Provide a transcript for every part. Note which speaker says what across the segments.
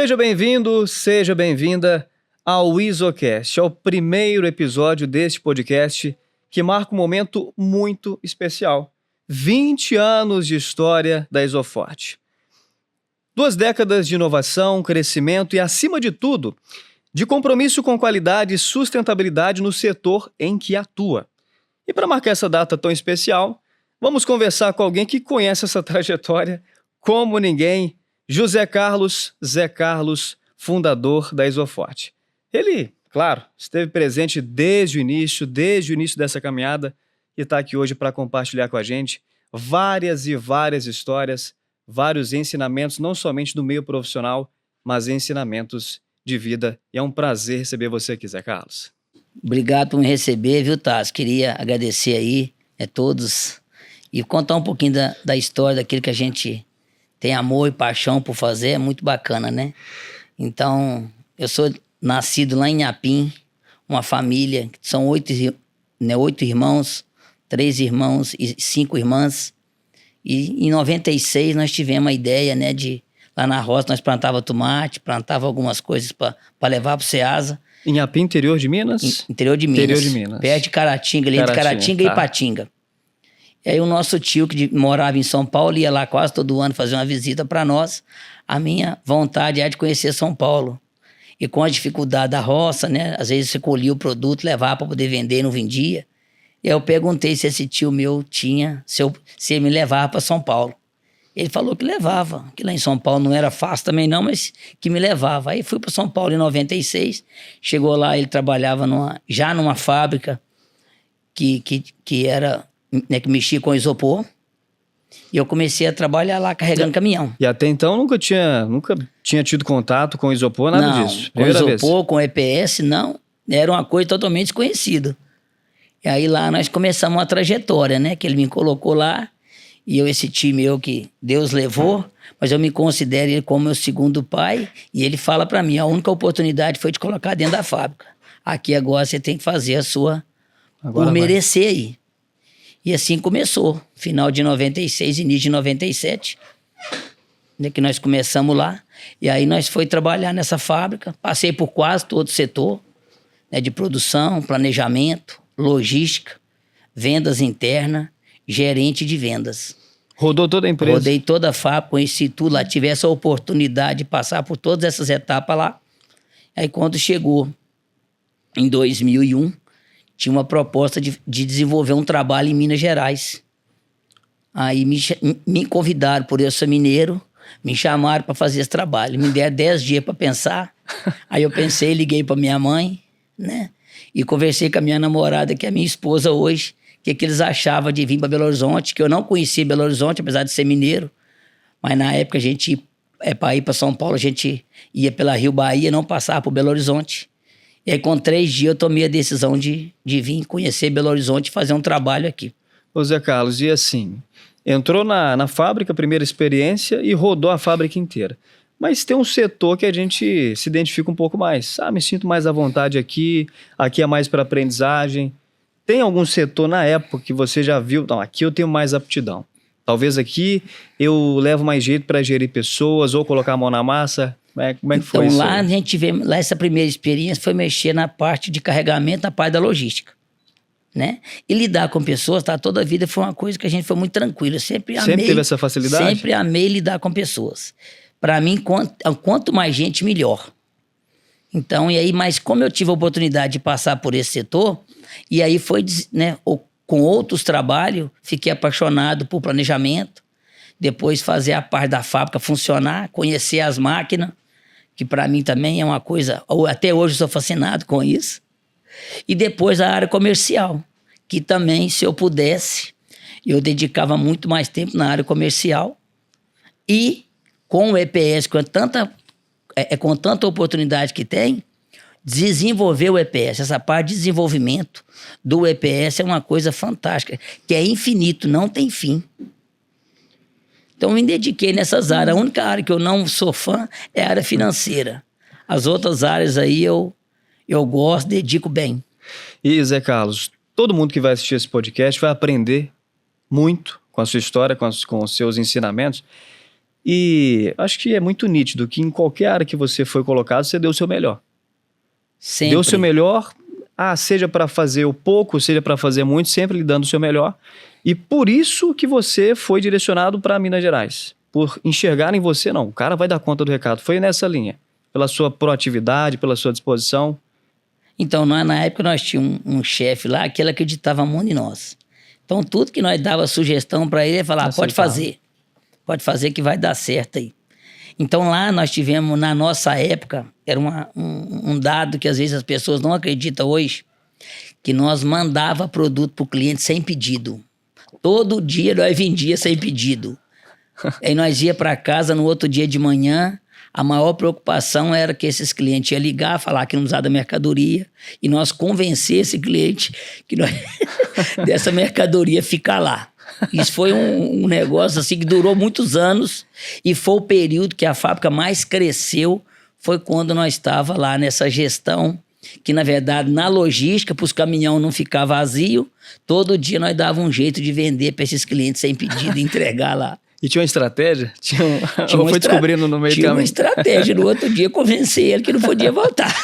Speaker 1: Seja bem-vindo, seja bem-vinda ao ISOcast, ao primeiro episódio deste podcast que marca um momento muito especial. 20 anos de história da Isoforte. 2 décadas de inovação, crescimento e, acima de tudo, de compromisso com qualidade e sustentabilidade no setor em que atua. E para marcar essa data tão especial, vamos conversar com alguém que conhece essa trajetória como ninguém, José Carlos, Zé Carlos, fundador da Isoforte. Ele, claro, esteve presente desde o início dessa caminhada e está aqui hoje para compartilhar com a gente várias e várias histórias, vários ensinamentos, não somente do meio profissional, mas ensinamentos de vida. E é um prazer receber você aqui, Zé Carlos.
Speaker 2: Obrigado por me receber, viu, Taz? Queria agradecer aí a todos e contar um pouquinho da história, daquilo que a gente tem amor e paixão por fazer, é muito bacana, né? Então, eu sou nascido lá em Inhapim, uma família, são 8 irmãos, 3 irmãos e 5 irmãs. E em 96 nós tivemos a ideia, né, de lá na roça nós plantava tomate, plantava algumas coisas para levar para o Ceasa.
Speaker 1: Inhapim, interior de Minas?
Speaker 2: Interior de Minas. Perto de Caratinga, ali entre Caratinga e Ipatinga. E aí o nosso tio, que morava em São Paulo, ia lá quase todo ano fazer uma visita para nós. A minha vontade é de conhecer São Paulo. E com a dificuldade da roça, né? Às vezes você colhia o produto, levava para poder vender e não vendia. E aí eu perguntei se esse tio meu tinha, se ele me levava para São Paulo. Ele falou que levava, que lá em São Paulo não era fácil também não, mas que me levava. Aí fui para São Paulo em 96, chegou lá, ele trabalhava já numa fábrica que era, né, que mexia com isopor. E eu comecei a trabalhar lá carregando caminhão.
Speaker 1: E até então nunca tinha tido contato com isopor, nada disso?
Speaker 2: Com isopor, com EPS, não. Era uma coisa totalmente desconhecida. E aí lá nós começamos uma trajetória, né? Que ele me colocou lá. E esse tio meu que Deus levou, mas eu me considero ele como meu segundo pai. E ele fala para mim, a única oportunidade foi te colocar dentro da fábrica. Aqui agora você tem que fazer a sua... Agora por merecer aí. E assim começou. Final de 96, início de 97. Né, que nós começamos lá. E aí nós foi trabalhar nessa fábrica. Passei por quase todo o setor, né, de produção, planejamento, logística, vendas internas, gerente de vendas.
Speaker 1: Rodou toda a empresa?
Speaker 2: Rodei toda a fábrica, conheci tudo lá. Tive essa oportunidade de passar por todas essas etapas lá. Aí quando chegou em 2001, tinha uma proposta de desenvolver um trabalho em Minas Gerais. Aí me convidaram, por eu ser mineiro, me chamaram para fazer esse trabalho. Me deram 10 dias para pensar. Aí eu pensei, liguei para minha mãe, né? E conversei com a minha namorada, que é minha esposa hoje, que eles achavam de vir para Belo Horizonte, que eu não conhecia Belo Horizonte, apesar de ser mineiro. Mas na época a gente, para ir para São Paulo, a gente ia pela Rio Bahia, não passava por Belo Horizonte. E aí com 3 dias eu tomei a decisão de vir conhecer Belo Horizonte e fazer um trabalho aqui.
Speaker 1: Ô Zé Carlos, e assim, entrou na fábrica, primeira experiência, e rodou a fábrica inteira. Mas tem um setor que a gente se identifica um pouco mais. Me sinto mais à vontade aqui é mais para aprendizagem. Tem algum setor na época que você já viu, não, aqui eu tenho mais aptidão. Talvez aqui eu levo mais jeito para gerir pessoas ou colocar a mão na massa. Como é que foi isso?
Speaker 2: Então lá a gente vê, lá essa primeira experiência foi mexer na parte de carregamento, na parte da logística, né? E lidar com pessoas, tá? Toda a vida foi uma coisa que a gente foi muito tranquilo. Sempre
Speaker 1: teve essa facilidade?
Speaker 2: Sempre amei lidar com pessoas. Para mim, quanto mais gente, melhor. Então, e aí, mas como eu tive a oportunidade de passar por esse setor, e aí foi, né, com outros trabalhos, fiquei apaixonado por planejamento, depois fazer a parte da fábrica funcionar, conhecer as máquinas, que para mim também é uma coisa, até hoje eu sou fascinado com isso. E depois a área comercial, que também, se eu pudesse, eu dedicava muito mais tempo na área comercial. E com o EPS, com tanta oportunidade que tem, desenvolver o EPS, essa parte de desenvolvimento do EPS é uma coisa fantástica, que é infinito, não tem fim. Então eu me dediquei nessas áreas. A única área que eu não sou fã é a área financeira. As outras áreas aí eu gosto, dedico bem.
Speaker 1: E Zé Carlos, todo mundo que vai assistir esse podcast vai aprender muito com a sua história, com os seus ensinamentos. E acho que é muito nítido que em qualquer área que você foi colocado, você deu o seu melhor.
Speaker 2: Sempre.
Speaker 1: Deu o seu melhor, seja para fazer o pouco, seja para fazer muito, sempre lhe dando o seu melhor. E por isso que você foi direcionado para Minas Gerais. Por enxergar em você, não, o cara vai dar conta do recado. Foi nessa linha. Pela sua proatividade, pela sua disposição.
Speaker 2: Então, na época, nós tínhamos um chefe lá que ele acreditava muito em nós. Então, tudo que nós dava sugestão para ele, ele falava, pode fazer que vai dar certo aí. Então, lá nós tivemos, na nossa época, era um dado que às vezes as pessoas não acreditam hoje, que nós mandava produto para o cliente sem pedido. Todo dia nós vendia sem pedido. Aí nós ia para casa no outro dia de manhã, a maior preocupação era que esses clientes iam ligar, falar que não usava da mercadoria, e nós convencer esse cliente que nós, dessa mercadoria ficar lá. Isso foi um negócio assim que durou muitos anos, e foi o período que a fábrica mais cresceu, foi quando nós estávamos lá nessa gestão, que na verdade na logística, para os caminhões não ficar vazio, todo dia nós dávamos um jeito de vender para esses clientes sem pedido e entregar lá.
Speaker 1: E tinha uma estratégia? Ou foi descobrindo no meio do caminho?
Speaker 2: Tinha uma estratégia. No outro dia, convencer ele que não podia voltar.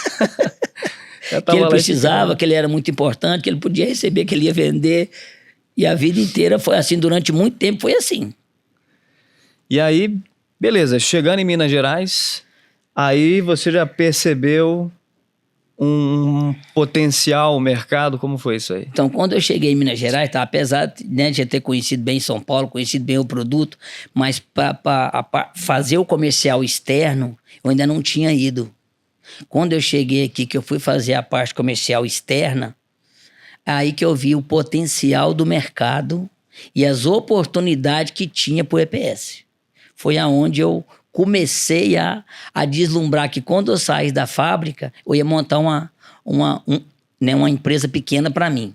Speaker 2: Que ele precisava, que ele era muito importante, que ele podia receber, que ele ia vender. E a vida inteira foi assim, durante muito tempo foi assim.
Speaker 1: E aí, beleza, chegando em Minas Gerais, aí você já percebeu um potencial mercado? Como foi isso aí?
Speaker 2: Então, quando eu cheguei em Minas Gerais, tá, apesar de já ter conhecido bem São Paulo, conhecido bem o produto, mas para fazer o comercial externo, eu ainda não tinha ido. Quando eu cheguei aqui, que eu fui fazer a parte comercial externa, aí que eu vi o potencial do mercado e as oportunidades que tinha para o EPS. Foi aonde eu comecei a deslumbrar que quando eu saísse da fábrica, eu ia montar uma empresa pequena para mim.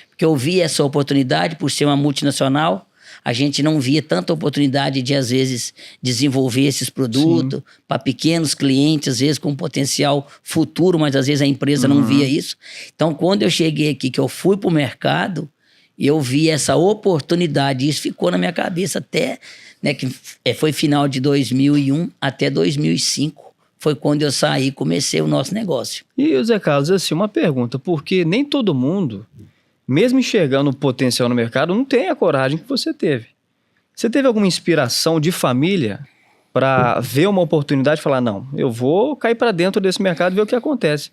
Speaker 2: Porque eu vi essa oportunidade, por ser uma multinacional, a gente não via tanta oportunidade de, às vezes, desenvolver esses produtos para pequenos clientes, às vezes com potencial futuro, mas às vezes a empresa não via isso. Então, quando eu cheguei aqui, que eu fui para o mercado, eu vi essa oportunidade, e isso ficou na minha cabeça até, né, que foi final de 2001 até 2005, foi quando eu saí e comecei o nosso negócio.
Speaker 1: E, Zé Carlos, assim, uma pergunta, porque nem todo mundo, mesmo enxergando o potencial no mercado, não tem a coragem que você teve. Você teve alguma inspiração de família para ver uma oportunidade e falar, não, eu vou cair para dentro desse mercado e ver o que acontece?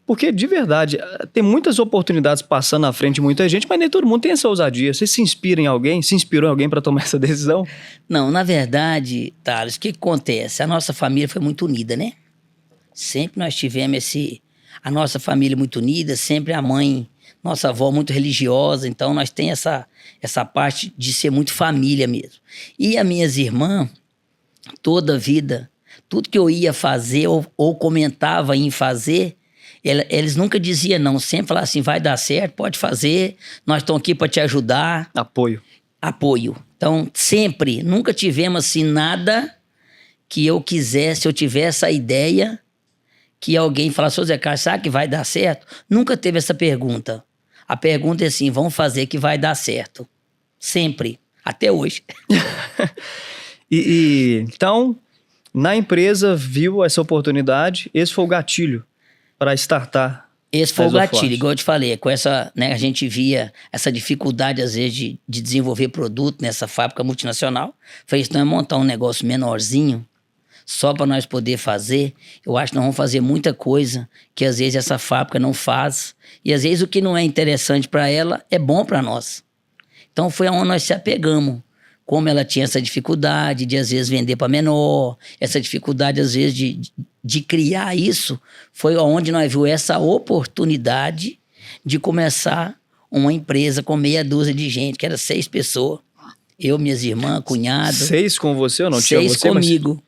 Speaker 1: Porque, de verdade, tem muitas oportunidades passando na frente de muita gente, mas nem todo mundo tem essa ousadia. Você se inspira em alguém? Se inspirou em alguém para tomar essa decisão?
Speaker 2: Não, na verdade, Thales, o que acontece? A nossa família foi muito unida, né? Sempre nós tivemos a nossa família muito unida, sempre a mãe, nossa avó muito religiosa, então nós temos essa parte de ser muito família mesmo. E as minhas irmãs, toda a vida, tudo que eu ia fazer ou comentava em fazer, eles nunca diziam não, sempre falavam assim, vai dar certo, pode fazer, nós estamos aqui para te ajudar.
Speaker 1: Apoio.
Speaker 2: Então, sempre, nunca tivemos assim nada que eu quisesse, eu tivesse a ideia que alguém falasse, ô Zé Carlos, sabe que vai dar certo? Nunca teve essa pergunta. A pergunta é assim, vamos fazer que vai dar certo. Sempre, até hoje.
Speaker 1: Então, na empresa, viu essa oportunidade, esse foi o gatilho para startar.
Speaker 2: Esse foi o gatilho, igual eu te falei, com essa, né, a gente via essa dificuldade, às vezes, de desenvolver produto nessa fábrica multinacional. Falei, se nós montar um negócio menorzinho, só para nós poder fazer, eu acho que nós vamos fazer muita coisa que, às vezes, essa fábrica não faz. E, às vezes, o que não é interessante para ela é bom para nós. Então, foi aonde nós se apegamos. Como ela tinha essa dificuldade de, às vezes, vender para menor, essa dificuldade, às vezes, de criar isso, foi onde nós vimos essa oportunidade de começar uma empresa com meia dúzia de gente, que era 6 pessoas. Eu, minhas irmãs, cunhado.
Speaker 1: 6 com você ou não?
Speaker 2: 6
Speaker 1: tinha você,
Speaker 2: comigo.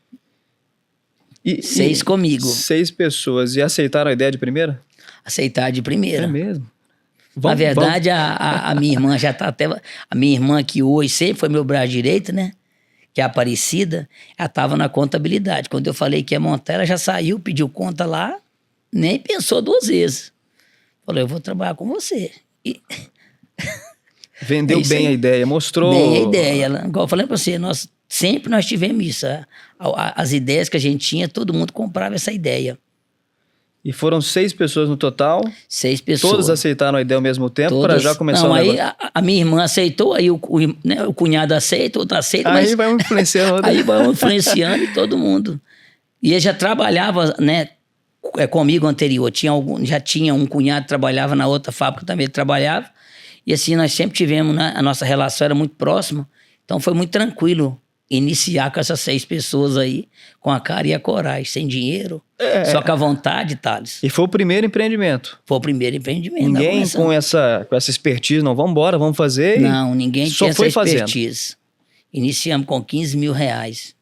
Speaker 1: Mas...
Speaker 2: 6 comigo.
Speaker 1: 6 pessoas. E aceitaram a ideia de primeira?
Speaker 2: Aceitar de primeira.
Speaker 1: É mesmo?
Speaker 2: Na verdade, a minha irmã já tá até... A minha irmã, que hoje sempre foi meu braço direito, né? Que é a Aparecida, ela estava na contabilidade. Quando eu falei que ia montar, ela já saiu, pediu conta lá, nem pensou 2 vezes. Falei, eu vou trabalhar com você.
Speaker 1: Vendeu bem a ideia, mostrou...
Speaker 2: Bem a ideia. Igual eu falei para você, nós sempre nós tivemos isso. As ideias que a gente tinha, todo mundo comprava essa ideia.
Speaker 1: E foram 6 pessoas no total?
Speaker 2: 6 pessoas.
Speaker 1: Todas aceitaram a ideia ao mesmo tempo para já começar
Speaker 2: não,
Speaker 1: o
Speaker 2: aí
Speaker 1: negócio?
Speaker 2: a minha irmã aceitou, aí o cunhado aceita, outro aceita.
Speaker 1: Aí vai um influenciando.
Speaker 2: Aí vai um influenciando e todo mundo. E ele já trabalhava, né, comigo anterior. Já tinha um cunhado que trabalhava na outra fábrica, também ele trabalhava. E assim, nós sempre tivemos, né, a nossa relação era muito próxima. Então foi muito tranquilo iniciar com essas 6 pessoas aí, com a cara e a coragem, sem dinheiro, só com a vontade, Thales.
Speaker 1: E foi o primeiro empreendimento?
Speaker 2: Foi o primeiro empreendimento.
Speaker 1: Ninguém com essa expertise, não, vamos embora, vamos fazer?
Speaker 2: Não, ninguém
Speaker 1: só
Speaker 2: tinha
Speaker 1: foi
Speaker 2: essa
Speaker 1: fazendo.
Speaker 2: expertise. Iniciamos com 15 mil reais.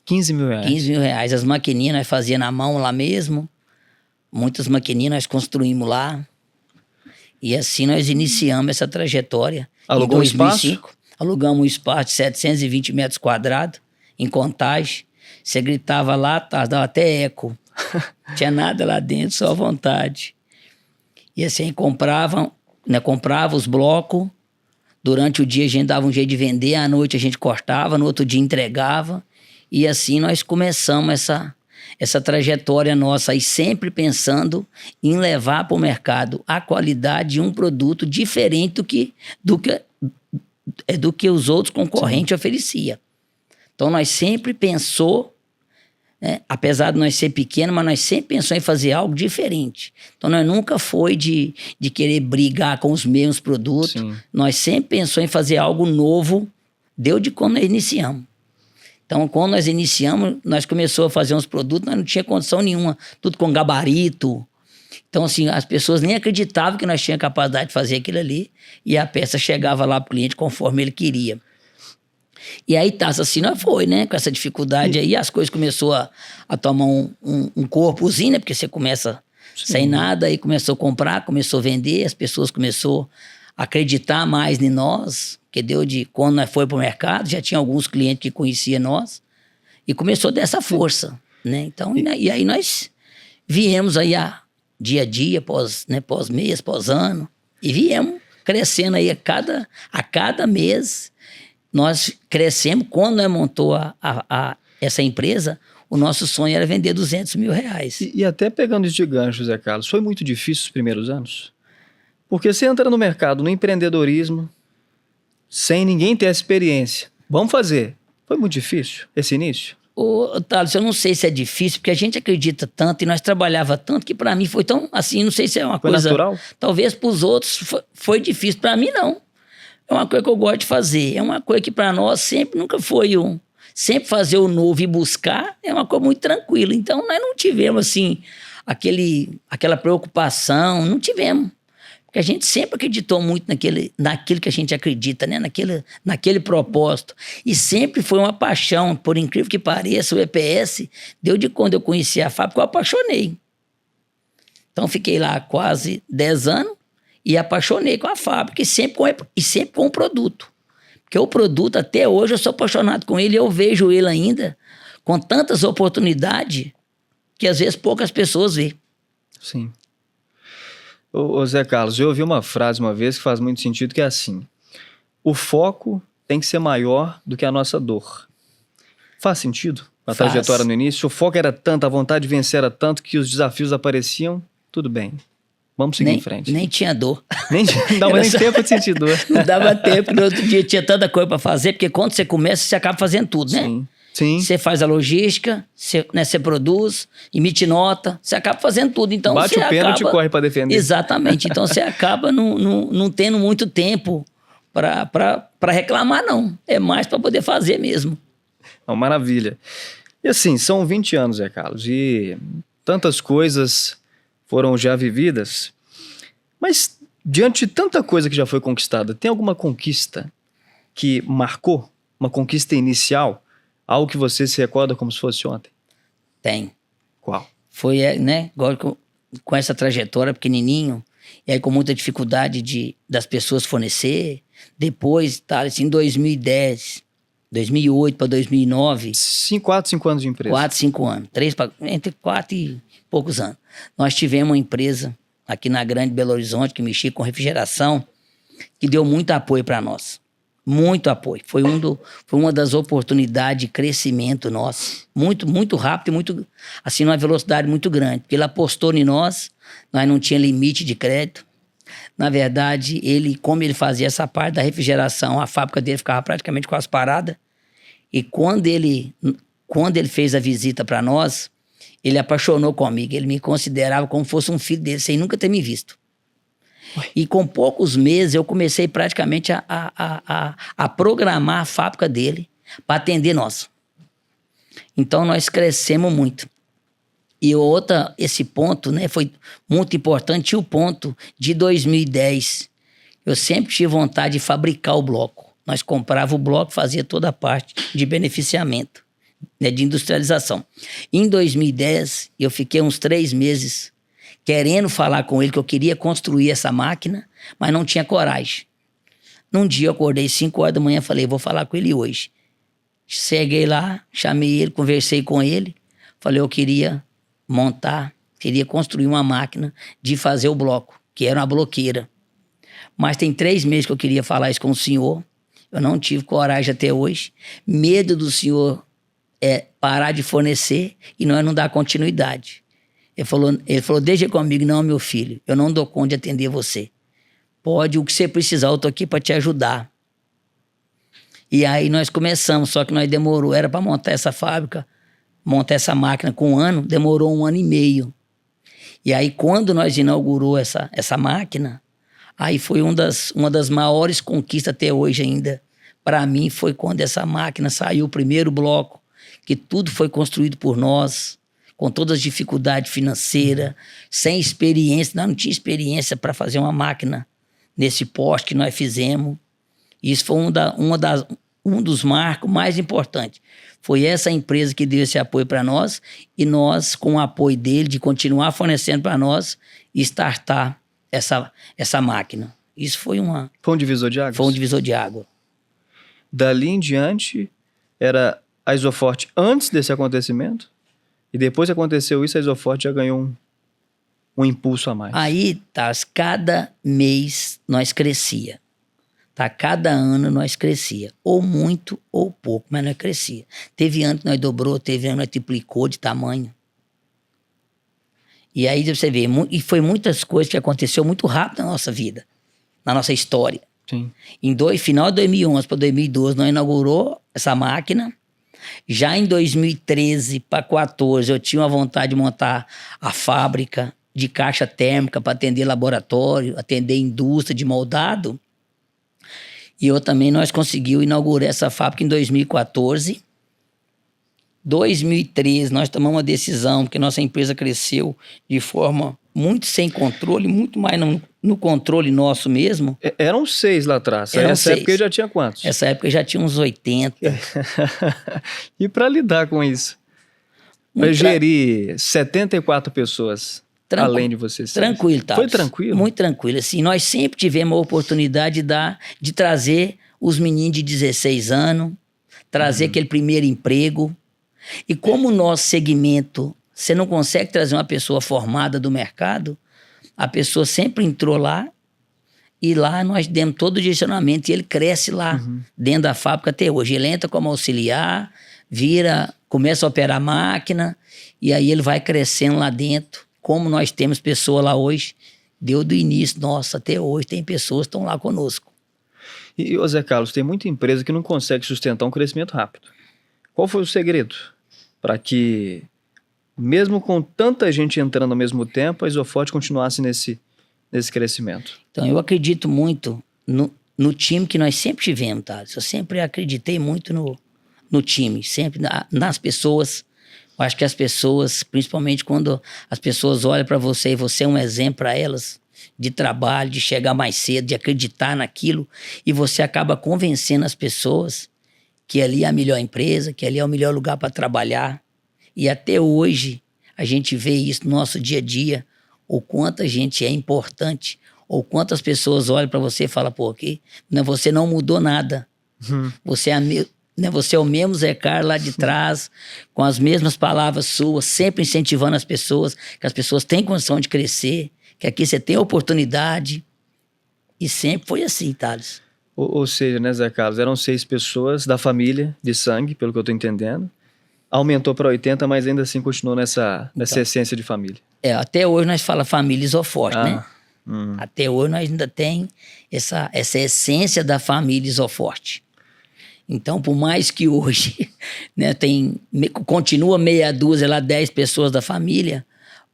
Speaker 1: 15 mil reais?
Speaker 2: 15 mil reais. As maquininhas nós fazíamos na mão lá mesmo. Muitas maquininhas nós construímos lá. E assim nós iniciamos essa trajetória.
Speaker 1: Alugou
Speaker 2: em 2005.
Speaker 1: espaço?
Speaker 2: Alugamos um espaço de 720 metros quadrados, em Contagem. Você gritava lá, dava até eco. Tinha nada lá dentro, só à vontade. E assim, comprava os blocos. Durante o dia a gente dava um jeito de vender, à noite a gente cortava, no outro dia entregava. E assim nós começamos essa trajetória nossa aí, sempre pensando em levar para o mercado a qualidade de um produto diferente do que os outros concorrentes ofereciam. Então nós sempre pensou, né, apesar de nós ser pequeno, mas nós sempre pensou em fazer algo diferente. Então nós nunca foi de querer brigar com os mesmos produtos.
Speaker 1: Sim.
Speaker 2: Nós sempre pensou em fazer algo novo, deu de como nós iniciamos. Então, quando nós iniciamos, nós começamos a fazer uns produtos, nós não tinha condição nenhuma, tudo com gabarito. Então, assim, as pessoas nem acreditavam que nós tínhamos capacidade de fazer aquilo ali, e a peça chegava lá para o cliente conforme ele queria. E aí, assim, nós foi, né? Com essa dificuldade aí, as coisas começaram a tomar um corpozinho, né? Porque você começa sem nada, aí começou a comprar, começou a vender, as pessoas começaram a acreditar mais em nós, que quando nós foi para o mercado, já tinha alguns clientes que conheciam nós, e começou dessa força, né? Então, e aí nós viemos aí dia a dia, pós mês, pós ano, e viemos crescendo aí a cada mês, nós crescemos. Quando nós montou essa empresa, o nosso sonho era vender 200 mil reais.
Speaker 1: E até pegando isso de gancho, Zé Carlos, foi muito difícil os primeiros anos? Porque você entra no mercado, no empreendedorismo, sem ninguém ter essa experiência. Vamos fazer. Foi muito difícil esse início?
Speaker 2: Ô, Thales, eu não sei se é difícil, porque a gente acredita tanto e nós trabalhava tanto que para mim foi tão assim, não sei se é uma
Speaker 1: foi
Speaker 2: coisa...
Speaker 1: natural?
Speaker 2: Talvez para os outros foi difícil, para mim não. É uma coisa que eu gosto de fazer, é uma coisa que para nós sempre nunca foi sempre fazer o novo e buscar é uma coisa muito tranquila. Então nós não tivemos assim, aquela preocupação, não tivemos. Porque a gente sempre acreditou muito naquilo que a gente acredita, né? naquele propósito. E sempre foi uma paixão, por incrível que pareça, o EPS, quando eu conheci a fábrica, eu apaixonei. Então fiquei lá quase 10 anos e apaixonei com a fábrica e sempre com o produto. Porque o produto, até hoje, eu sou apaixonado com ele, eu vejo ele ainda com tantas oportunidades que às vezes poucas pessoas vê.
Speaker 1: Sim. Ô Zé Carlos, eu ouvi uma frase uma vez que faz muito sentido, que é assim: o foco tem que ser maior do que a nossa dor. Faz sentido? A trajetória no início, o foco era tanto, a vontade de vencer era tanto que os desafios apareciam, tudo bem. Vamos seguir em frente.
Speaker 2: Nem tinha dor.
Speaker 1: Não dava nem tempo de sentir dor.
Speaker 2: Não dava tempo, no outro dia tinha tanta coisa para fazer, porque quando você começa, você acaba fazendo tudo, né?
Speaker 1: Sim.
Speaker 2: Você faz a logística, você produz, emite nota, você acaba fazendo tudo. Então,
Speaker 1: bate o pênalti e corre para defender.
Speaker 2: Exatamente. Então você acaba não tendo muito tempo para reclamar, não. É mais para poder fazer mesmo.
Speaker 1: Não, maravilha. E assim, são 20 anos, Zé Carlos, e tantas coisas foram já vividas, mas diante de tanta coisa que já foi conquistada, tem alguma conquista que marcou? Uma conquista inicial? Algo que você se recorda como se fosse ontem?
Speaker 2: Tem.
Speaker 1: Qual?
Speaker 2: Foi, né, igual com essa trajetória pequenininho, e aí com muita dificuldade das pessoas fornecer. Depois, em 2010, 2008 para 2009...
Speaker 1: 4, 5 anos de empresa.
Speaker 2: 4, 5 anos. Entre 4 e poucos anos. Nós tivemos uma empresa aqui na Grande Belo Horizonte que mexia com refrigeração, que deu muito apoio para nós. Muito apoio. Foi uma das oportunidades de crescimento nosso. Muito, muito rápido e muito, assim, numa velocidade muito grande. Porque ele apostou em nós não tinha limite de crédito. Na verdade, como ele fazia essa parte da refrigeração, a fábrica dele ficava praticamente quase parada. E quando ele fez a visita para nós, ele apaixonou comigo. Ele me considerava como fosse um filho dele, sem nunca ter me visto. E com poucos meses eu comecei praticamente a programar a fábrica dele para atender nós. Então nós crescemos muito. E esse ponto, né, foi muito importante. E o ponto de 2010, eu sempre tive vontade de fabricar o bloco. Nós comprava o bloco, fazia toda a parte de beneficiamento, né, de industrialização. Em 2010, eu fiquei uns 3 meses querendo falar com ele que eu queria construir essa máquina, mas não tinha coragem. Num dia eu acordei 5 horas da manhã e falei, vou falar com ele hoje. Cheguei lá, chamei ele, conversei com ele, falei, eu queria construir uma máquina de fazer o bloco, que era uma bloqueira. Mas tem 3 meses que eu queria falar isso com o senhor, eu não tive coragem até hoje, medo do senhor parar de fornecer e nós não dar continuidade. Ele falou, deixa comigo, não, meu filho, eu não dou conta de atender você. Pode, o que você precisar, eu tô aqui para te ajudar. E aí nós começamos, só que nós demorou, era para montar essa fábrica, montar essa máquina com 1 ano, demorou 1 ano e meio. E aí quando nós inaugurou essa máquina, aí foi uma das maiores conquistas até hoje ainda. Para mim foi quando essa máquina saiu, o primeiro bloco, que tudo foi construído por nós, com todas as dificuldades financeiras, sem experiência, nós não tinha experiência para fazer uma máquina nesse porte que nós fizemos. Isso foi um dos marcos mais importantes. Foi essa empresa que deu esse apoio para nós e nós, com o apoio dele, de continuar fornecendo para nós e startar essa máquina. Isso foi
Speaker 1: Foi um divisor de águas?
Speaker 2: Foi um divisor de água.
Speaker 1: Dali em diante, era a Isoforte antes desse acontecimento? E depois que aconteceu isso, a Isoforte já ganhou um impulso a mais?
Speaker 2: Aí, cada mês nós crescia. Cada ano nós crescia. Ou muito ou pouco, mas nós crescia. Teve ano que nós dobrou, teve ano que nós triplicou de tamanho. E aí você vê, e foi muitas coisas que aconteceu muito rápido na nossa vida, na nossa história.
Speaker 1: Sim.
Speaker 2: Final de 2011 para 2012, nós inaugurou essa máquina. Já em 2013 para 2014, eu tinha uma vontade de montar a fábrica de caixa térmica para atender laboratório, atender indústria de moldado. E nós conseguimos inaugurar essa fábrica em 2014. 2013, nós tomamos uma decisão, porque nossa empresa cresceu de forma muito sem controle, muito mais no controle nosso mesmo.
Speaker 1: Eram 6 lá atrás. Nessa época já tinha quantos?
Speaker 2: Essa época já tinha uns 80.
Speaker 1: E para lidar com isso? Para gerir 74 pessoas, além de vocês?
Speaker 2: Tranquilo, tá?
Speaker 1: Foi tranquilo?
Speaker 2: Muito tranquilo. Assim, nós sempre tivemos a oportunidade de trazer os meninos de 16 anos, trazer aquele primeiro emprego. E como o nosso segmento, você não consegue trazer uma pessoa formada do mercado, a pessoa sempre entrou lá e lá nós demos todo o direcionamento e ele cresce lá, dentro da fábrica até hoje. Ele entra como auxiliar, começa a operar a máquina e aí ele vai crescendo lá dentro. Como nós temos pessoas lá hoje, deu do início, nossa, até hoje tem pessoas que estão lá conosco.
Speaker 1: E, Zé Carlos, tem muita empresa que não consegue sustentar um crescimento rápido. Qual foi o segredo para que, mesmo com tanta gente entrando ao mesmo tempo, a Isoforte continuasse nesse crescimento? Então,
Speaker 2: eu acredito muito no time que nós sempre tivemos, tá? Eu sempre acreditei muito no time, sempre nas pessoas. Eu acho que as pessoas, principalmente quando as pessoas olham para você e você é um exemplo para elas de trabalho, de chegar mais cedo, de acreditar naquilo, e você acaba convencendo as pessoas que ali é a melhor empresa, que ali é o melhor lugar para trabalhar. E até hoje a gente vê isso no nosso dia a dia, o quanto a gente é importante, ou quantas pessoas olham para você e falam, pô, aqui, você não mudou nada. Você é o mesmo Zé Carlos lá de trás, com as mesmas palavras suas, sempre incentivando as pessoas, que as pessoas têm condição de crescer, que aqui você tem oportunidade. E sempre foi assim, Thales.
Speaker 1: Ou seja, né, Zé Carlos, eram 6 pessoas da família de sangue, pelo que eu estou entendendo. Aumentou para 80, mas ainda assim continuou nessa
Speaker 2: Então,
Speaker 1: essência de família.
Speaker 2: Até hoje nós falamos família Isoforte, né?
Speaker 1: Hum.
Speaker 2: Até hoje nós ainda tem essa essência da família Isoforte. Então, por mais que hoje né, continua meia dúzia lá, 10 pessoas da família,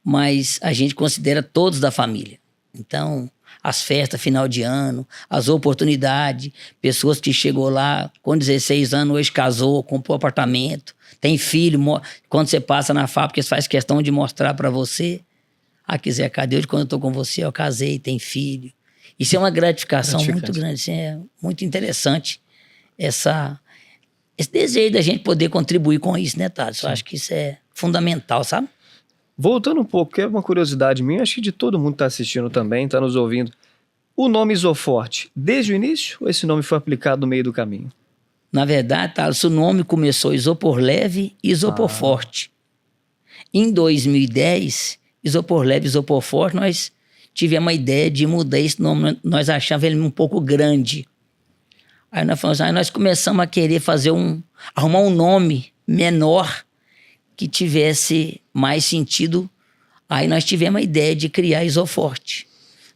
Speaker 2: mas a gente considera todos da família. Então, as festas final de ano, as oportunidades, pessoas que chegou lá com 16 anos, hoje casou, comprou apartamento, tem filho, quando você passa na fábrica, eles fazem questão de mostrar para você. Zé, cadê hoje quando eu tô com você? Eu casei, tem filho. Isso é uma gratificação muito grande, assim, é muito interessante esse desejo da gente poder contribuir com isso, né, Thales? Eu acho que isso é fundamental, sabe?
Speaker 1: Voltando um pouco, que é uma curiosidade minha, acho que de todo mundo que está assistindo também, está nos ouvindo. O nome Isoforte, desde o início, ou esse nome foi aplicado no meio do caminho?
Speaker 2: Na verdade, Thales, o nome começou isopor leve e isopor forte. Em 2010, isopor leve e isopor forte, nós tivemos a ideia de mudar esse nome, nós achávamos ele um pouco grande. Aí nós falamos, aí nós começamos a querer arrumar um nome menor que tivesse mais sentido. Aí nós tivemos a ideia de criar Isoforte.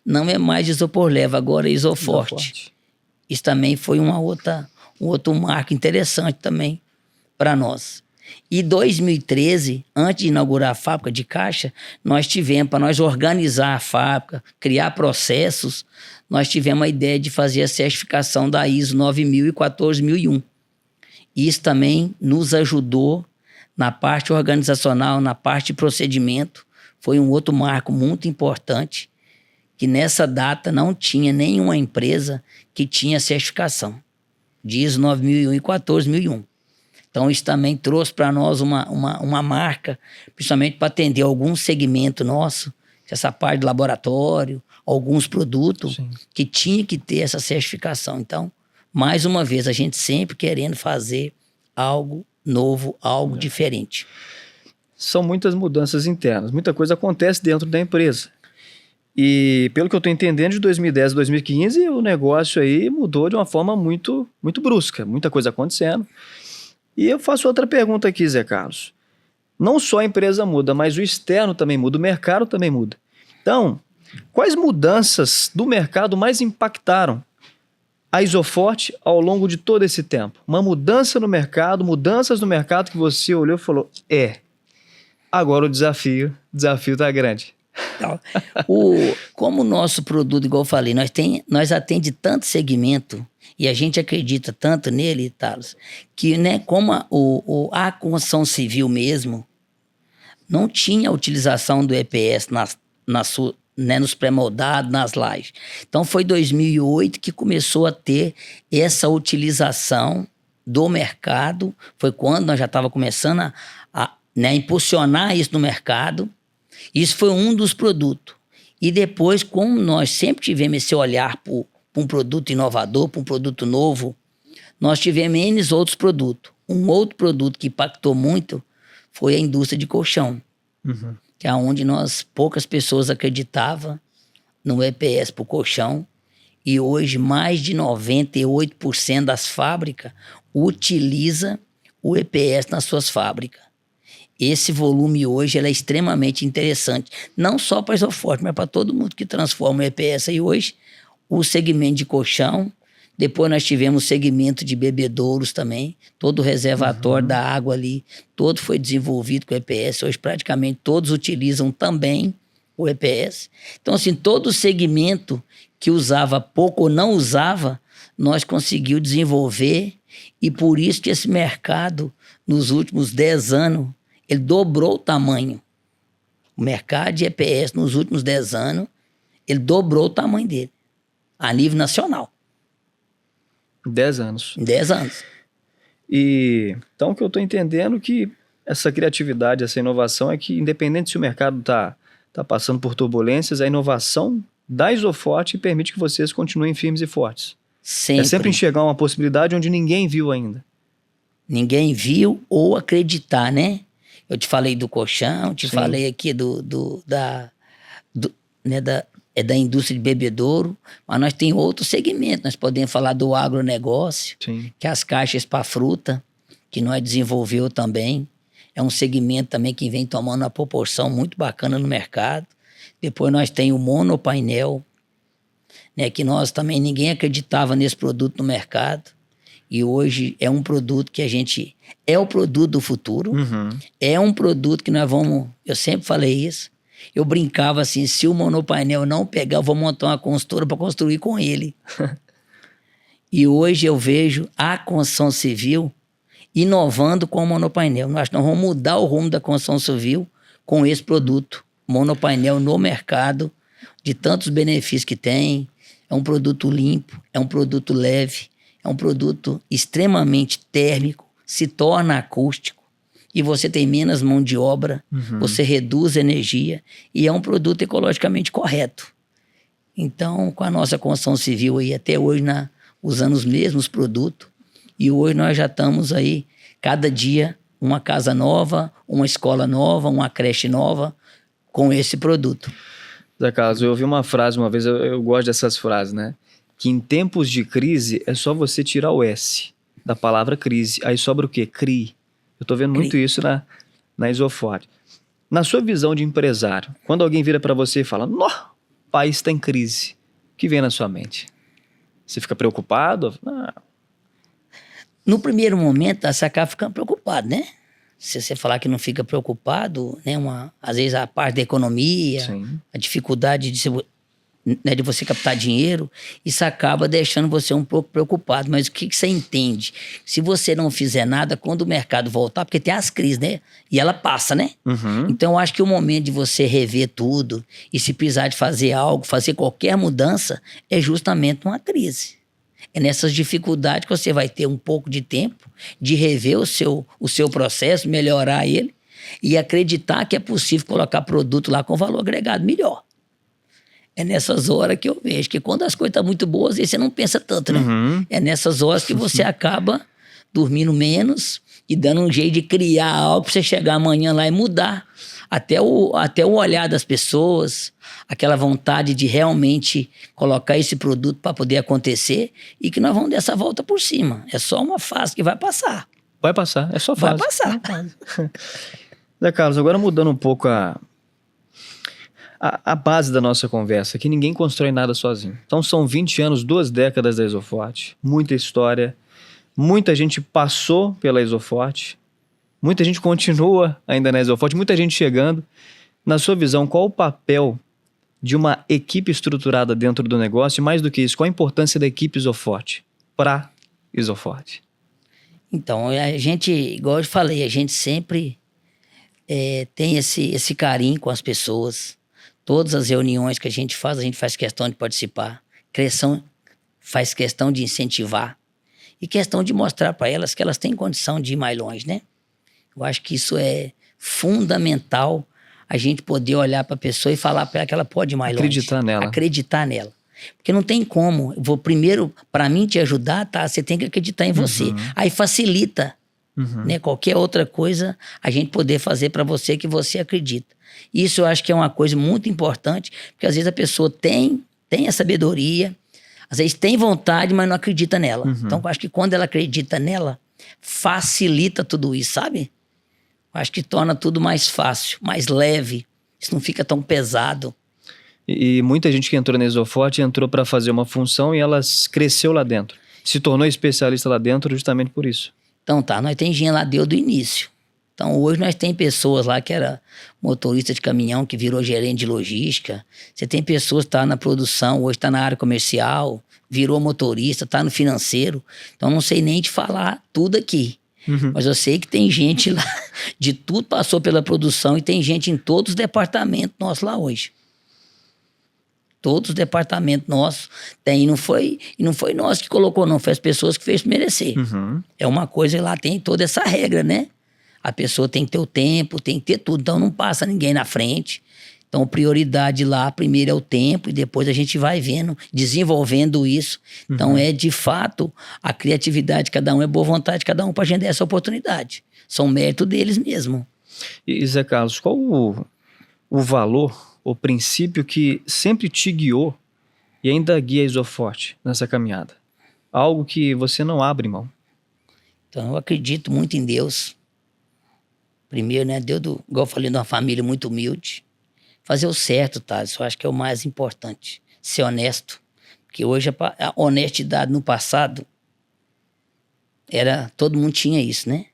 Speaker 2: Não é mais isopor leve, agora é Isoforte. Isso também foi um outro marco interessante também para nós. E 2013, antes de inaugurar a fábrica de caixa, nós tivemos, para nós organizar a fábrica, criar processos, nós tivemos a ideia de fazer a certificação da ISO 9000 e 14001. Isso também nos ajudou na parte organizacional, na parte de procedimento. Foi um outro marco muito importante, que nessa data não tinha nenhuma empresa que tinha certificação de ISO 9001 e 14001. Então, isso também trouxe para nós uma marca, principalmente para atender algum segmento nosso, essa parte de laboratório, alguns produtos, sim, que tinha que ter essa certificação. Então, mais uma vez, a gente sempre querendo fazer algo novo, algo diferente.
Speaker 1: São muitas mudanças internas, muita coisa acontece dentro da empresa. E pelo que eu estou entendendo, de 2010 a 2015, o negócio aí mudou de uma forma muito, muito brusca, muita coisa acontecendo. E eu faço outra pergunta aqui, Zé Carlos. Não só a empresa muda, mas o externo também muda, o mercado também muda. Então, quais mudanças do mercado mais impactaram a Isoforte ao longo de todo esse tempo? Uma mudança no mercado, mudanças no mercado que você olhou e falou, agora o desafio tá grande.
Speaker 2: Então, como o nosso produto, igual eu falei, nós atende tanto segmento e a gente acredita tanto nele, Thales, que né, como a construção civil mesmo não tinha a utilização do EPS nos pré-moldados, nas lajes. Então foi 2008 que começou a ter essa utilização do mercado, foi quando nós já estávamos começando a impulsionar isso no mercado. Isso foi um dos produtos. E depois, como nós sempre tivemos esse olhar para um produto inovador, para um produto novo, nós tivemos N outros produtos. Um outro produto que impactou muito foi a indústria de colchão, que é onde poucas pessoas acreditavam no EPS para o colchão. E hoje, mais de 98% das fábricas utiliza o EPS nas suas fábricas. Esse volume hoje é extremamente interessante, não só para a Isoforte, mas para todo mundo que transforma o EPS. E hoje, o segmento de colchão, depois nós tivemos o segmento de bebedouros também, todo o reservatório da água ali, todo foi desenvolvido com o EPS. Hoje praticamente todos utilizam também o EPS. Então assim, todo segmento que usava pouco ou não usava, nós conseguimos desenvolver, e por isso que esse mercado, nos últimos 10 anos, ele dobrou o tamanho. O mercado de EPS, nos últimos 10 anos, ele dobrou o tamanho dele, a nível nacional.
Speaker 1: 10 anos.
Speaker 2: Em 10 anos.
Speaker 1: E então o que eu estou entendendo é que essa criatividade, essa inovação é que, independente se o mercado está passando por turbulências, a inovação da Isoforte permite que vocês continuem firmes e fortes.
Speaker 2: Sempre.
Speaker 1: É sempre enxergar uma possibilidade onde ninguém viu ainda.
Speaker 2: Ninguém viu ou acreditar, né? Eu te falei do colchão, te
Speaker 1: Sim.
Speaker 2: falei aqui é da indústria de bebedouro, mas nós temos outro segmento. Nós podemos falar do agronegócio,
Speaker 1: Sim.
Speaker 2: que é as caixas para fruta, que nós desenvolveu também. É um segmento também que vem tomando uma proporção muito bacana no mercado. Depois nós temos o monopainel, né, que nós também, ninguém acreditava nesse produto no mercado. E hoje é um produto que a gente... É o produto do futuro.
Speaker 1: Uhum.
Speaker 2: É um produto que nós vamos... Eu sempre falei isso. Eu brincava assim, se o monopainel não pegar, eu vou montar uma construtora para construir com ele. E hoje eu vejo a construção civil inovando com o monopainel. Nós vamos mudar o rumo da construção civil com esse produto. Monopainel no mercado, de tantos benefícios que tem. É um produto limpo, é um produto leve, é um produto extremamente térmico, se torna acústico e você tem menos mão de obra, você reduz energia e é um produto ecologicamente correto. Então, com a nossa construção civil aí até hoje usando os mesmos produtos e hoje nós já estamos aí, cada dia, uma casa nova, uma escola nova, uma creche nova com esse produto.
Speaker 1: Zé Carlos, eu ouvi uma frase uma vez, eu gosto dessas frases, né? Que em tempos de crise é só você tirar o S da palavra crise. Aí sobra o quê? CRI. Eu tô vendo muito isso na Isofort. Na sua visão de empresário, quando alguém vira para você e fala, nó, o país está em crise, o que vem na sua mente? Você fica preocupado? Não.
Speaker 2: No primeiro momento, você acaba ficando preocupado, né? Se você falar que não fica preocupado, né? Às vezes a parte da economia,
Speaker 1: Sim.
Speaker 2: a dificuldade de você captar dinheiro, isso acaba deixando você um pouco preocupado. Mas o que você entende? Se você não fizer nada, quando o mercado voltar, porque tem as crises, né? E ela passa, né?
Speaker 1: Uhum.
Speaker 2: Então eu acho que o momento de você rever tudo e se precisar de fazer algo, fazer qualquer mudança, é justamente uma crise. É nessas dificuldades que você vai ter um pouco de tempo de rever o seu processo, melhorar ele e acreditar que é possível colocar produto lá com valor agregado melhor. É nessas horas que eu vejo que quando as coisas estão muito boas, aí você não pensa tanto, né?
Speaker 1: Uhum.
Speaker 2: É nessas horas que você acaba dormindo menos e dando um jeito de criar algo para você chegar amanhã lá e mudar. Até o olhar das pessoas, aquela vontade de realmente colocar esse produto para poder acontecer e que nós vamos dessa volta por cima. É só uma fase que vai passar.
Speaker 1: Vai passar, é só fase.
Speaker 2: Vai passar.
Speaker 1: Zé Carlos, agora mudando um pouco a base da nossa conversa, que ninguém constrói nada sozinho. Então são 20 anos, 2 décadas da Isofort, muita história, muita gente passou pela Isofort, muita gente continua ainda na Isofort, muita gente chegando. Na sua visão, qual o papel de uma equipe estruturada dentro do negócio? E mais do que isso, qual a importância da equipe Isofort para Isofort?
Speaker 2: Então, a gente, igual eu falei, a gente sempre tem esse carinho com as pessoas. Todas as reuniões que a gente faz questão de participar. Faz questão de incentivar. E questão de mostrar para elas que elas têm condição de ir mais longe, né? Eu acho que isso é fundamental, a gente poder olhar para a pessoa e falar para ela que ela pode ir mais longe. Acreditar nela. Porque não tem como. Eu vou primeiro, para mim te ajudar, tá? Você tem que acreditar em você. Aí facilita, né? Qualquer outra coisa a gente poder fazer para você que você acredita. Isso eu acho que é uma coisa muito importante, porque às vezes a pessoa tem a sabedoria, às vezes tem vontade, mas não acredita nela. Então eu acho que quando ela acredita nela, facilita tudo isso, sabe? Eu acho que torna tudo mais fácil, mais leve. Isso não fica tão pesado.
Speaker 1: E muita gente que entrou na Isofort entrou para fazer uma função e ela cresceu lá dentro. Se tornou especialista lá dentro justamente por isso.
Speaker 2: Então tá, nós tem gente lá desde o início. Então hoje nós tem pessoas lá que era motorista de caminhão, que virou gerente de logística. Você tem pessoas que estão na produção, hoje está na área comercial, virou motorista, está no financeiro. Então não sei nem te falar tudo aqui. Mas eu sei que tem gente lá, de tudo passou pela produção e tem gente em todos os departamentos nossos lá hoje. Todos os departamentos nossos tem, e não foi nós que colocou não, foi as pessoas que fez merecer. É uma coisa, lá tem toda essa regra, né? A pessoa tem que ter o tempo, tem que ter tudo, então não passa ninguém na frente. Então a prioridade lá, primeiro é o tempo e depois a gente vai vendo, desenvolvendo isso. Então é de fato a criatividade de cada um, é boa vontade de cada um para agendar essa oportunidade. São mérito deles mesmo.
Speaker 1: E Zé Carlos, qual o valor ou princípio que sempre te guiou e ainda guia a Isoforte nessa caminhada? Algo que você não abre mão.
Speaker 2: Então, eu acredito muito em Deus. Primeiro, né? Deus, igual eu falei, de uma família muito humilde. Fazer o certo, tá? Isso eu acho que é o mais importante. Ser honesto. Porque hoje a honestidade no passado todo mundo tinha isso, né?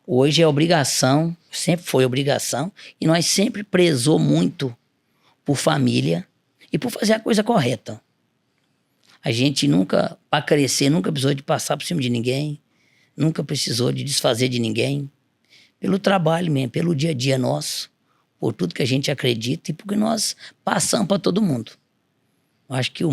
Speaker 2: Hoje é obrigação, sempre foi obrigação, e nós sempre prezou muito por família e por fazer a coisa correta. A gente nunca, para crescer, nunca precisou de passar por cima de ninguém, nunca precisou de desfazer de ninguém, pelo trabalho mesmo, pelo dia a dia nosso, por tudo que a gente acredita e porque nós passamos para todo mundo. Eu acho que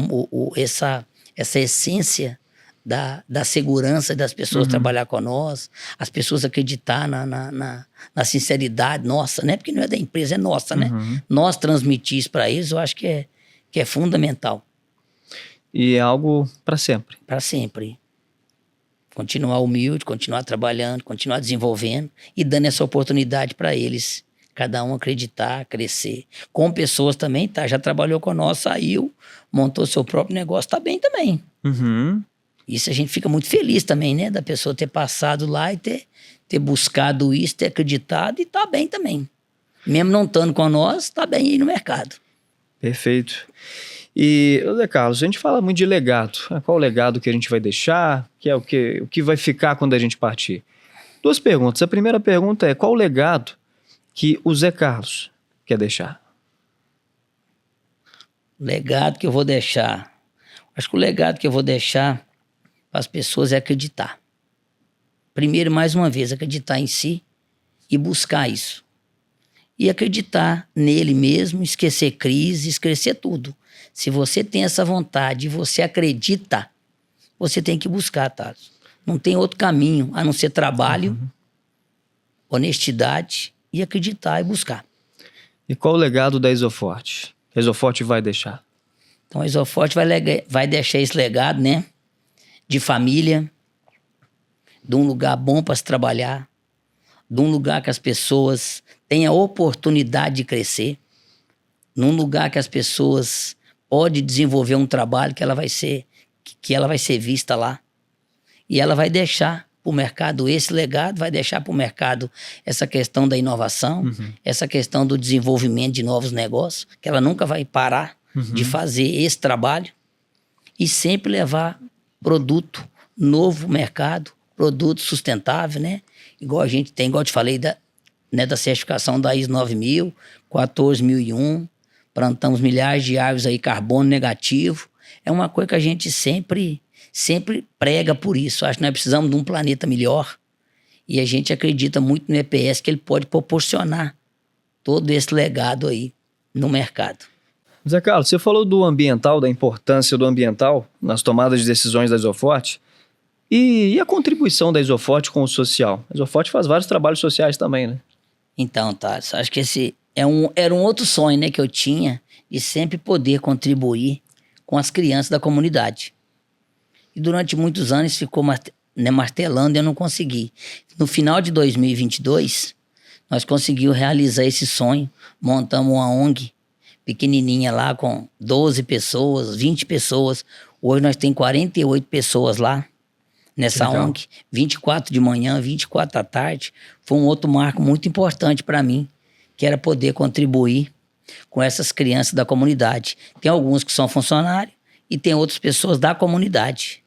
Speaker 2: essa essência da segurança das pessoas trabalhar com nós, as pessoas acreditar na sinceridade nossa, né? Porque não é da empresa, é nossa, né? Nós transmitir isso para eles, eu acho que é fundamental.
Speaker 1: E é algo para sempre.
Speaker 2: Para sempre. Continuar humilde, continuar trabalhando, continuar desenvolvendo e dando essa oportunidade para eles. Cada um acreditar, crescer. Com pessoas também, tá? Já trabalhou com nós, saiu, montou seu próprio negócio, tá bem também. Isso a gente fica muito feliz também, né? Da pessoa ter passado lá e ter buscado isso, ter acreditado e tá bem também. Mesmo não estando com nós, tá bem aí no mercado.
Speaker 1: Perfeito. E, Zé Carlos, a gente fala muito de legado. Qual o legado que a gente vai deixar? Que é o que vai ficar quando a gente partir? 2 perguntas. A primeira pergunta é: qual o legado que o Zé Carlos quer deixar?
Speaker 2: O legado que eu vou deixar. Acho que o legado que eu vou deixar para as pessoas é acreditar. Primeiro, mais uma vez, acreditar em si e buscar isso. E acreditar nele mesmo, esquecer crise, esquecer tudo. Se você tem essa vontade e você acredita, você tem que buscar, tá? Não tem outro caminho a não ser trabalho, honestidade e acreditar e buscar.
Speaker 1: E qual o legado da Isoforte? Que a Isoforte vai deixar?
Speaker 2: Então a Isoforte vai deixar esse legado, né? De família, de um lugar bom para se trabalhar, de um lugar que as pessoas tenham a oportunidade de crescer, num lugar que as pessoas podem desenvolver um trabalho que ela vai ser vista lá. E ela vai deixar para o mercado esse legado, vai deixar para o mercado essa questão da inovação, essa questão do desenvolvimento de novos negócios, que ela nunca vai parar de fazer esse trabalho e sempre levar produto novo, mercado, produto sustentável, né? Igual a gente tem, igual eu te falei, da certificação da ISO 9000, 14001, plantamos milhares de árvores aí, carbono negativo. É uma coisa que a gente sempre prega por isso. Acho que nós precisamos de um planeta melhor e a gente acredita muito no EPS que ele pode proporcionar todo esse legado aí no mercado.
Speaker 1: Zé Carlos, você falou do ambiental, da importância do ambiental nas tomadas de decisões da Isoforte. E a contribuição da Isoforte com o social? A Isoforte faz vários trabalhos sociais também, né?
Speaker 2: Então, Thales, acho que esse era um outro sonho, né, que eu tinha, de sempre poder contribuir com as crianças da comunidade. E durante muitos anos ficou martelando e eu não consegui. No final de 2022, nós conseguimos realizar esse sonho. Montamos uma ONG pequenininha lá com 12 pessoas, 20 pessoas. Hoje nós temos 48 pessoas lá nessa ONG. 24 de manhã, 24 à tarde. Foi um outro marco muito importante para mim, que era poder contribuir com essas crianças da comunidade. Tem alguns que são funcionários e tem outras pessoas da comunidade.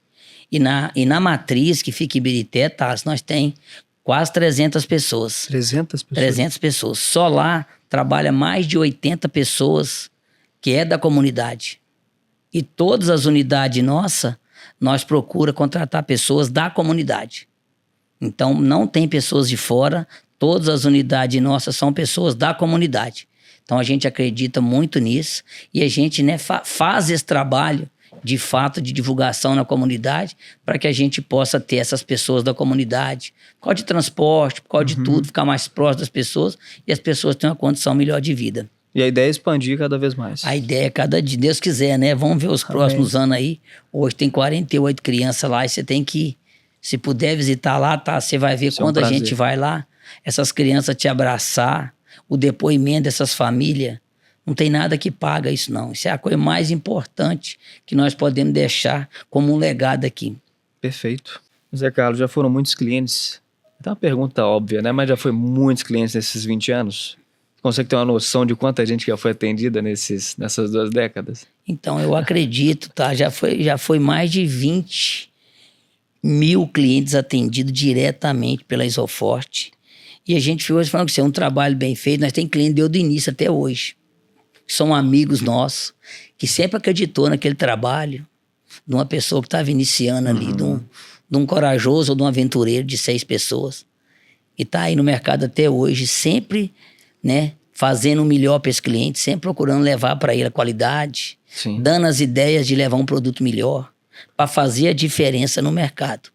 Speaker 2: E na matriz, que fica em Ibirité, tá, nós tem quase 300 pessoas.
Speaker 1: 300 pessoas?
Speaker 2: 300 pessoas. Só lá trabalha mais de 80 pessoas que é da comunidade. E todas as unidades nossas, nós procuramos contratar pessoas da comunidade. Então, não tem pessoas de fora, todas as unidades nossas são pessoas da comunidade. Então, a gente acredita muito nisso e a gente, né, faz esse trabalho de fato de divulgação na comunidade para que a gente possa ter essas pessoas da comunidade, por causa de transporte, por causa de tudo, ficar mais próximo das pessoas e as pessoas terem uma condição melhor de vida.
Speaker 1: E a ideia é expandir cada vez mais.
Speaker 2: A ideia é cada dia, Deus quiser, né? Vamos ver os próximos anos aí. Hoje tem 48 crianças lá e você tem que, se puder visitar lá, tá? Você vai ver quando a gente vai lá, essas crianças te abraçar, o depoimento dessas famílias Não tem nada que paga isso, não. Isso é a coisa mais importante que nós podemos deixar como um legado aqui.
Speaker 1: Perfeito. Zé Carlos, já foram muitos clientes? Então, uma pergunta óbvia, né? Mas já foi muitos clientes nesses 20 anos? Consegue ter uma noção de quanta gente já foi atendida nessas 2 décadas?
Speaker 2: Então, eu acredito, tá? Já foi mais de 20 mil clientes atendidos diretamente pela Isoforte. E a gente hoje falando que isso é um trabalho bem feito. Nós temos cliente desde o início até hoje. São amigos nossos, que sempre acreditou naquele trabalho de uma pessoa que estava iniciando ali, de um corajoso ou de um aventureiro de 6 pessoas. E está aí no mercado até hoje, sempre, né, fazendo o melhor para esse cliente, sempre procurando levar para ele a qualidade,
Speaker 1: Sim.
Speaker 2: dando as ideias de levar um produto melhor, para fazer a diferença no mercado.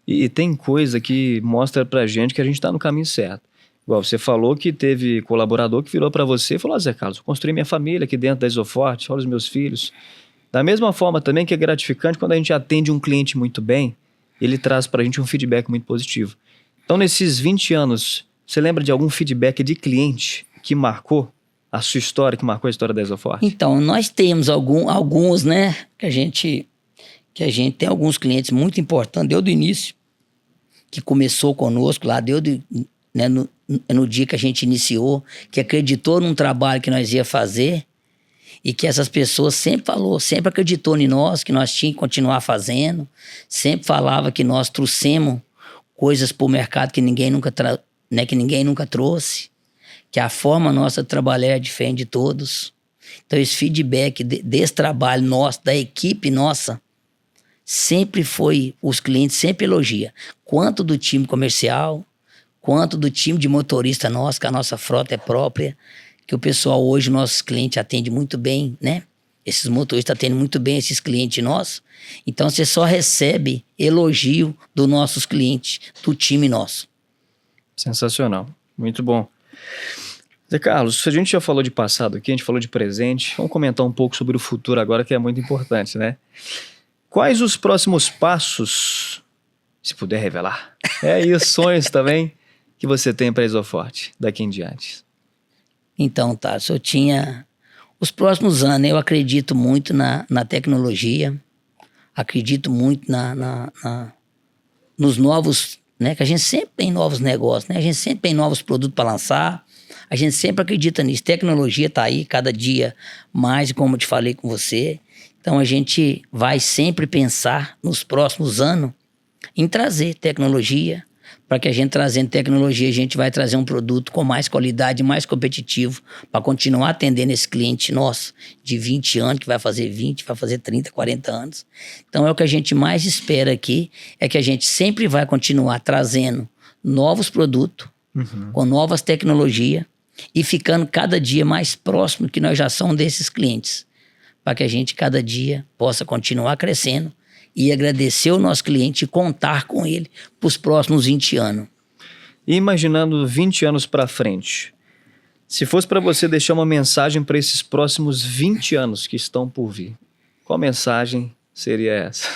Speaker 1: E tem coisa que mostra pra gente que a gente tá no caminho certo. Igual você falou que teve colaborador que virou pra você e falou: Zé Carlos, eu construí minha família aqui dentro da Isoforte, olha os meus filhos. Da mesma forma também que é gratificante quando a gente atende um cliente muito bem, ele traz pra gente um feedback muito positivo. Então, nesses 20 anos, você lembra de algum feedback de cliente que marcou a sua história, que marcou a história da Isoforte?
Speaker 2: Então, nós temos alguns, né, que a gente tem alguns clientes muito importantes, desde o início, que começou conosco lá, né, no dia que a gente iniciou, que acreditou num trabalho que nós ia fazer e que essas pessoas sempre acreditou em nós, que nós tínhamos que continuar fazendo, sempre falava que nós trouxemos coisas para o mercado que ninguém nunca trouxe, que a forma nossa de trabalhar é diferente de todos. Então esse feedback desse trabalho nosso, da equipe nossa, sempre foi, os clientes sempre elogiam, quanto do time comercial, quanto do time de motorista nosso, que a nossa frota é própria, que o pessoal hoje, nossos clientes atendem muito bem, né? Esses motoristas atendem muito bem esses clientes nossos. Então você só recebe elogio dos nossos clientes, do time nosso.
Speaker 1: Sensacional, muito bom. Zé Carlos, a gente já falou de passado aqui, a gente falou de presente, vamos comentar um pouco sobre o futuro agora, que é muito importante, né? Quais os próximos passos, se puder revelar, e os sonhos também que você tem para a Isoforte daqui em diante?
Speaker 2: Então, tá, eu tinha... Os próximos anos, eu acredito muito na tecnologia, acredito muito nos novos, né? Que a gente sempre tem novos negócios, né? A gente sempre tem novos produtos para lançar, a gente sempre acredita nisso. Tecnologia tá aí cada dia mais, como eu te falei com você. Então a gente vai sempre pensar nos próximos anos em trazer tecnologia, para que a gente trazendo tecnologia, a gente vai trazer um produto com mais qualidade, mais competitivo, para continuar atendendo esse cliente nosso de 20 anos, que vai fazer 20, vai fazer 30, 40 anos. Então é o que a gente mais espera aqui, é que a gente sempre vai continuar trazendo novos produtos, com novas tecnologias, e ficando cada dia mais próximo que nós já somos desses clientes, para que a gente cada dia possa continuar crescendo e agradecer o nosso cliente e contar com ele para os próximos 20 anos.
Speaker 1: E imaginando 20 anos para frente, se fosse para você deixar uma mensagem para esses próximos 20 anos que estão por vir, qual mensagem seria essa?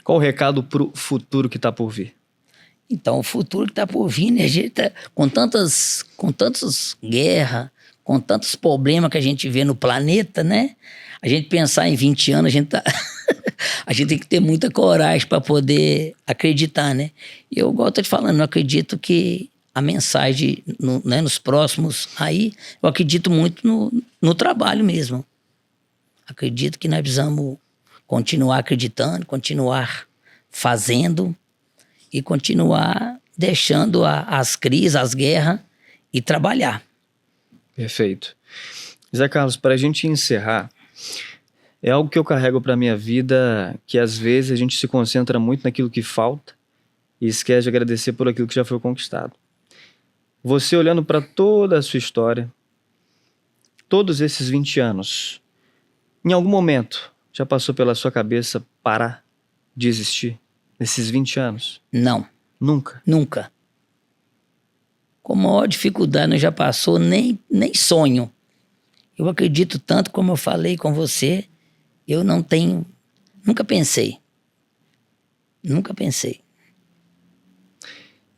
Speaker 1: Qual o recado para o futuro que está por vir?
Speaker 2: Então, o futuro que está por vir, né? A gente tá com tantas guerras, com tantos problemas que a gente vê no planeta, né? A gente pensar em 20 anos, a gente tem que ter muita coragem para poder acreditar, né? E eu, igual eu tô te falando, eu acredito que a mensagem, né, nos próximos aí, eu acredito muito no trabalho mesmo. Acredito que nós precisamos continuar acreditando, continuar fazendo e continuar deixando as crises, as guerras e trabalhar.
Speaker 1: Perfeito. Zé Carlos, para a gente encerrar, é algo que eu carrego para minha vida, que às vezes a gente se concentra muito naquilo que falta e esquece de agradecer por aquilo que já foi conquistado. Você olhando para toda a sua história, todos esses 20 anos, em algum momento já passou pela sua cabeça parar de existir nesses 20 anos?
Speaker 2: Não.
Speaker 1: Nunca?
Speaker 2: Nunca. Com a maior dificuldade não já passou, nem sonho. Eu acredito tanto, como eu falei com você, eu não tenho... Nunca pensei. Nunca pensei.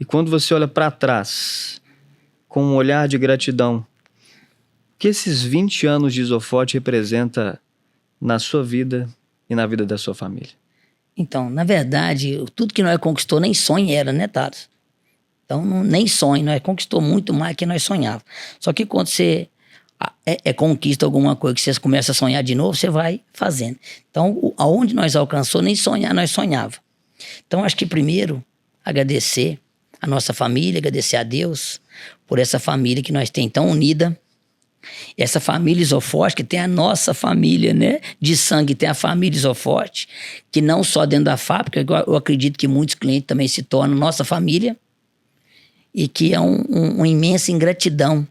Speaker 1: E quando você olha para trás, com um olhar de gratidão, o que esses 20 anos de Isoforte representa na sua vida e na vida da sua família?
Speaker 2: Então, na verdade, tudo que nós conquistou nem sonho era, né, Thales? Então, nem sonho, nós conquistou muito mais que nós sonhávamos. Só que quando você conquista alguma coisa que você começa a sonhar de novo, você vai fazendo. Então, aonde nós alcançou, nem sonhar nós sonhava. Então, acho que primeiro, agradecer a nossa família, agradecer a Deus por essa família que nós temos tão unida. Essa família Isoforte, que tem a nossa família, né, de sangue, tem a família Isoforte, que não só dentro da fábrica, eu acredito que muitos clientes também se tornam nossa família, e que é uma imensa ingratidão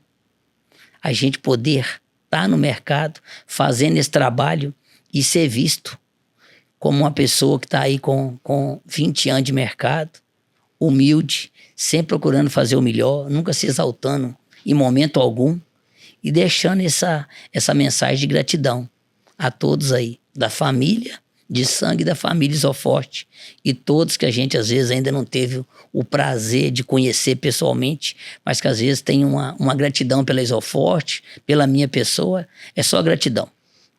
Speaker 2: a gente poder estar no mercado, fazendo esse trabalho e ser visto como uma pessoa que está aí com 20 anos de mercado, humilde, sempre procurando fazer o melhor, nunca se exaltando em momento algum, e deixando essa mensagem de gratidão a todos aí, da família de sangue da família Isoforte, e todos que a gente às vezes ainda não teve o prazer de conhecer pessoalmente, mas que às vezes tem uma gratidão pela Isoforte, pela minha pessoa, é só gratidão.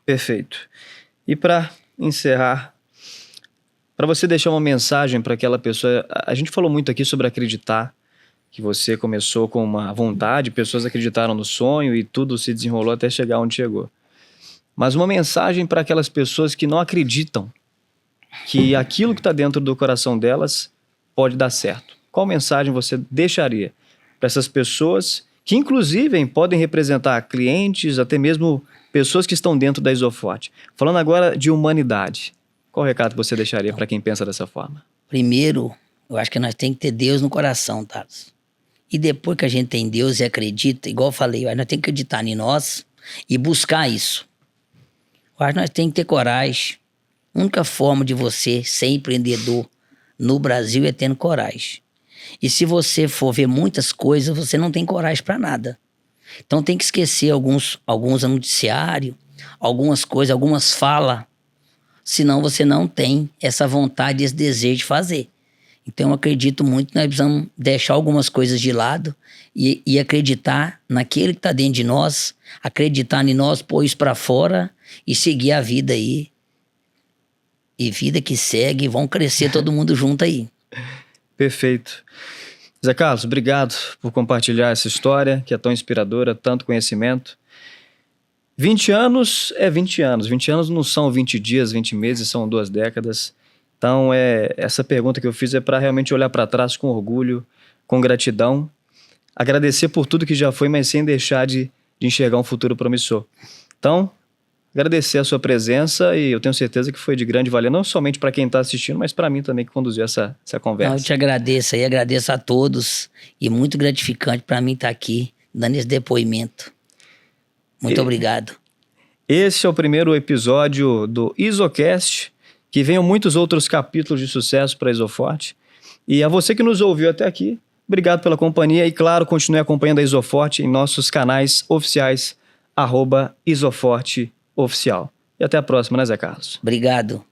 Speaker 1: Perfeito. E para encerrar, para você deixar uma mensagem para aquela pessoa, a gente falou muito aqui sobre acreditar, que você começou com uma vontade, pessoas acreditaram no sonho e tudo se desenrolou até chegar onde chegou. Mas uma mensagem para aquelas pessoas que não acreditam que aquilo que está dentro do coração delas pode dar certo. Qual mensagem você deixaria para essas pessoas que, inclusive, podem representar clientes, até mesmo pessoas que estão dentro da Isoforte? Falando agora de humanidade, qual recado você deixaria para quem pensa dessa forma?
Speaker 2: Primeiro, eu acho que nós temos que ter Deus no coração, Thales. E depois que a gente tem Deus e acredita, igual eu falei, nós temos que acreditar em nós e buscar isso. Eu acho que nós temos que ter coragem. A única forma de você ser empreendedor no Brasil é tendo coragem. E se você for ver muitas coisas, você não tem coragem para nada. Então tem que esquecer alguns noticiários, algumas coisas, algumas falas, senão você não tem essa vontade, esse desejo de fazer. Então eu acredito muito que nós precisamos deixar algumas coisas de lado e acreditar naquele que está dentro de nós, acreditar em nós, pôr isso para fora e seguir a vida aí. E vida que segue, vão crescer todo mundo junto aí.
Speaker 1: Perfeito. Zé Carlos, obrigado por compartilhar essa história que é tão inspiradora, tanto conhecimento. 20 anos é 20 anos. 20 anos não são 20 dias, 20 meses, são 2 décadas. Então, essa pergunta que eu fiz é para realmente olhar para trás com orgulho, com gratidão, agradecer por tudo que já foi, mas sem deixar de enxergar um futuro promissor. Então, agradecer a sua presença e eu tenho certeza que foi de grande valia, não somente para quem está assistindo, mas para mim também que conduziu essa conversa.
Speaker 2: Eu te agradeço aí, agradeço a todos e muito gratificante para mim estar aqui dando esse depoimento. Muito obrigado.
Speaker 1: Esse é o primeiro episódio do Isocast, que venham muitos outros capítulos de sucesso para a Isoforte. E a você que nos ouviu até aqui, obrigado pela companhia e, claro, continue acompanhando a Isoforte em nossos canais oficiais, @Isoforte Oficial. E até a próxima, né, Zé Carlos?
Speaker 2: Obrigado.